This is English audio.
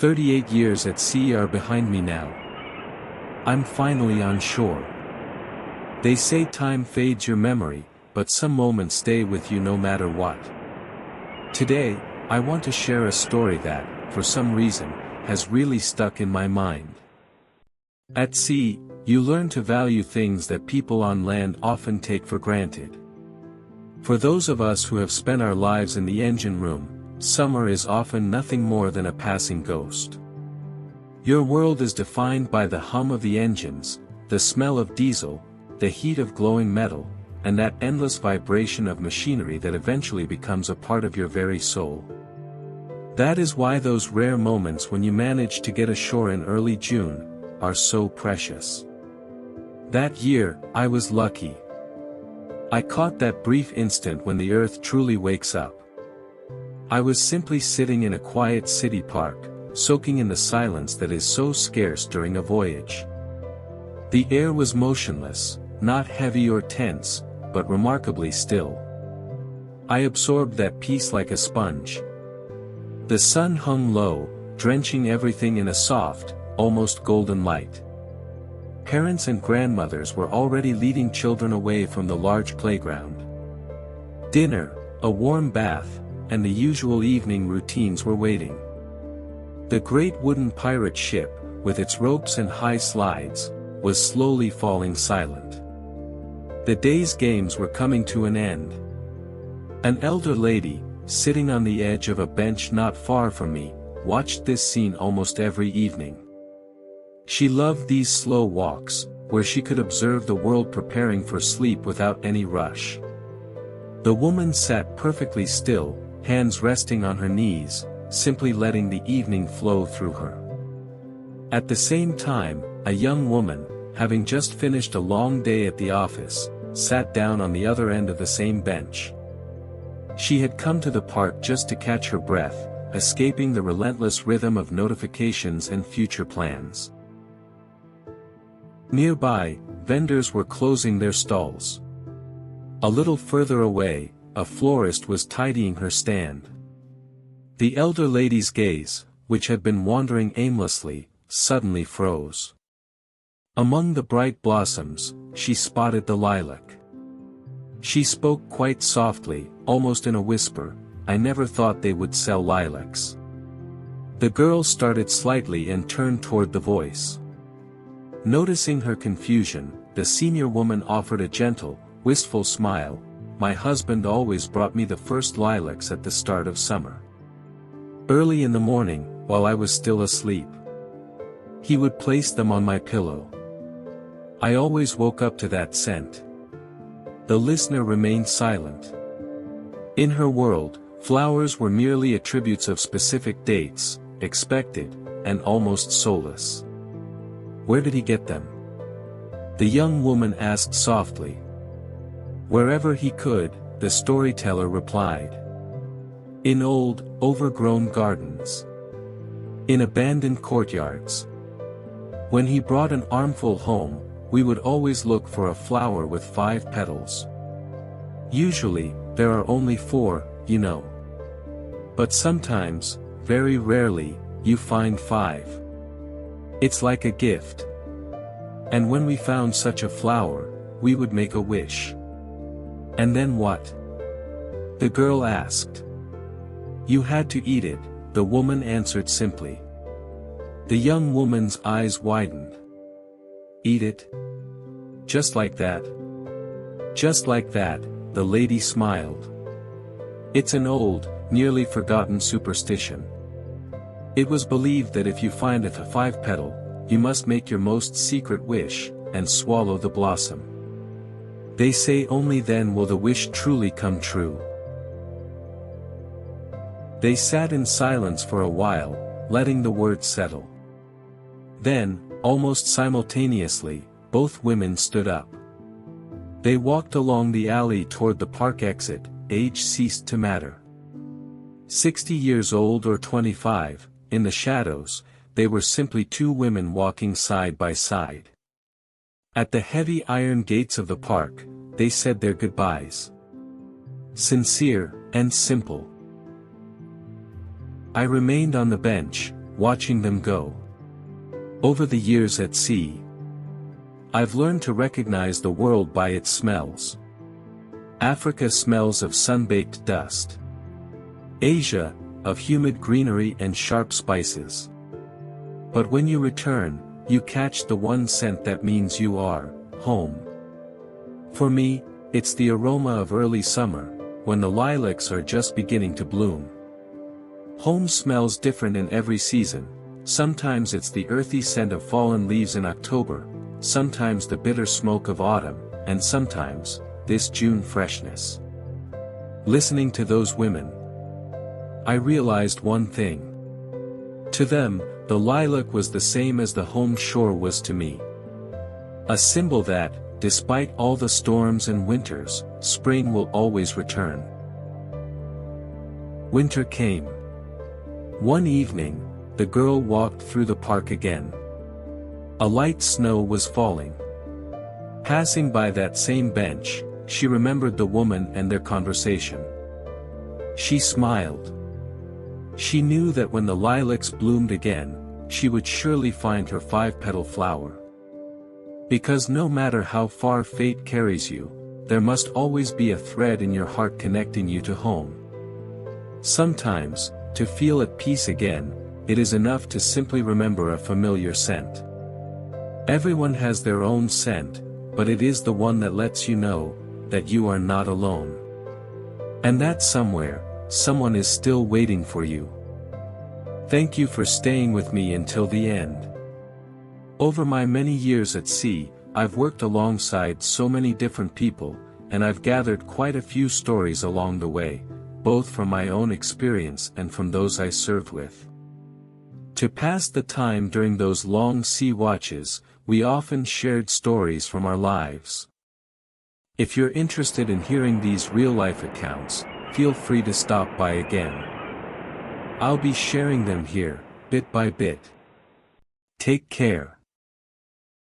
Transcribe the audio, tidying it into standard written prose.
38 years at sea are behind me now. I'm finally on shore. They say time fades your memory, but some moments stay with you no matter what. Today, I want to share a story that, for some reason, has really stuck in my mind. At sea, you learn to value things that people on land often take for granted. For those of us who have spent our lives in the engine room, summer is often nothing more than a passing ghost. Your world is defined by the hum of the engines, the smell of diesel, the heat of glowing metal, and that endless vibration of machinery that eventually becomes a part of your very soul. That is why those rare moments when you manage to get ashore in early June are so precious. That year, I was lucky. I caught that brief instant when the earth truly wakes up. I was simply sitting in a quiet city park, soaking in the silence that is so scarce during a voyage. The air was motionless, not heavy or tense, but remarkably still. I absorbed that peace like a sponge. The sun hung low, drenching everything in a soft, almost golden light. Parents and grandmothers were already leading children away from the large playground. Dinner, a warm bath, and the usual evening routines were waiting. The great wooden pirate ship, with its ropes and high slides, was slowly falling silent. The day's games were coming to an end. An elder lady, sitting on the edge of a bench not far from me, watched this scene almost every evening. She loved these slow walks, where she could observe the world preparing for sleep without any rush. The woman sat perfectly still, hands resting on her knees, simply letting the evening flow through her. At the same time, a young woman, having just finished a long day at the office, sat down on the other end of the same bench. She had come to the park just to catch her breath, escaping the relentless rhythm of notifications and future plans. Nearby, vendors were closing their stalls. A little further away, a florist was tidying her stand. The elder lady's gaze, which had been wandering aimlessly, suddenly froze. Among the bright blossoms, she spotted the lilac. She spoke quite softly, almost in a whisper, "I never thought they would sell lilacs." The girl started slightly and turned toward the voice. Noticing her confusion, the senior woman offered a gentle, wistful smile. "My husband always brought me the first lilacs at the start of summer. Early in the morning, while I was still asleep. He would place them on my pillow. I always woke up to that scent." The listener remained silent. In her world, flowers were merely attributes of specific dates, expected, and almost soulless. "Where did he get them?" the young woman asked softly. "Wherever he could," the storyteller replied. "In old, overgrown gardens. In abandoned courtyards. When he brought an armful home, we would always look for a flower with 5 petals. Usually, there are only 4, you know. But sometimes, very rarely, you find 5. It's like a gift. And when we found such a flower, we would make a wish." "And then what?" the girl asked. "You had to eat it," the woman answered simply. The young woman's eyes widened. "Eat it? Just like that?" "Just like that," the lady smiled. "It's an old, nearly forgotten superstition. It was believed that if you find a 5-petal, you must make your most secret wish, and swallow the blossom. They say only then will the wish truly come true." They sat in silence for a while, letting the words settle. Then, almost simultaneously, both women stood up. They walked along the alley toward the park exit. Age ceased to matter. 60 years old or 25, in the shadows, they were simply 2 women walking side by side. At the heavy iron gates of the park, they said their goodbyes. Sincere, and simple. I remained on the bench, watching them go. Over the years at sea, I've learned to recognize the world by its smells. Africa smells of sun-baked dust. Asia, of humid greenery and sharp spices. But when you return, you catch the one scent that means you are home. For me, it's the aroma of early summer, when the lilacs are just beginning to bloom. Home smells different in every season. Sometimes it's the earthy scent of fallen leaves in October, sometimes the bitter smoke of autumn, and sometimes, this June freshness. Listening to those women, I realized one thing. To them, the lilac was the same as the home shore was to me. A symbol that, despite all the storms and winters, spring will always return. Winter came. One evening, the girl walked through the park again. A light snow was falling. Passing by that same bench, she remembered the woman and their conversation. She smiled. She knew that when the lilacs bloomed again, she would surely find her five-petal flower. Because no matter how far fate carries you, there must always be a thread in your heart connecting you to home. Sometimes, to feel at peace again, it is enough to simply remember a familiar scent. Everyone has their own scent, but it is the one that lets you know that you are not alone. And that somewhere, someone is still waiting for you. Thank you for staying with me until the end. Over my many years at sea, I've worked alongside so many different people, and I've gathered quite a few stories along the way, both from my own experience and from those I served with. To pass the time during those long sea watches, we often shared stories from our lives. If you're interested in hearing these real-life accounts, feel free to stop by again. I'll be sharing them here, bit by bit. Take care.